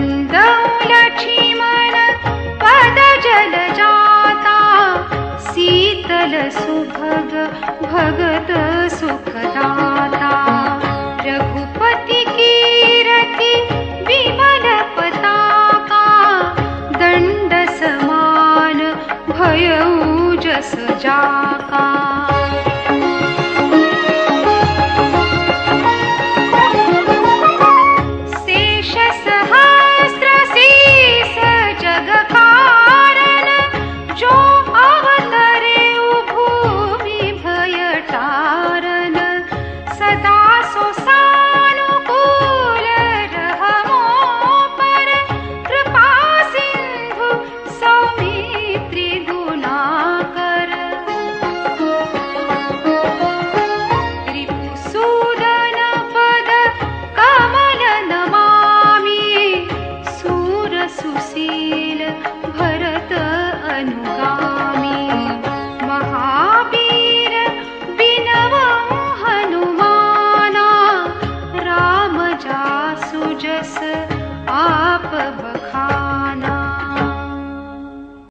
लक्ष्मण पद जल जाता, शीतल सुभग भगत सुखदाता। रघुपति कीरति विमल पताका, दंड समान भयउ जस जाका। सुशील भरत अनुगामी, महावीर विनवं हनुमाना, राम जासु जस आप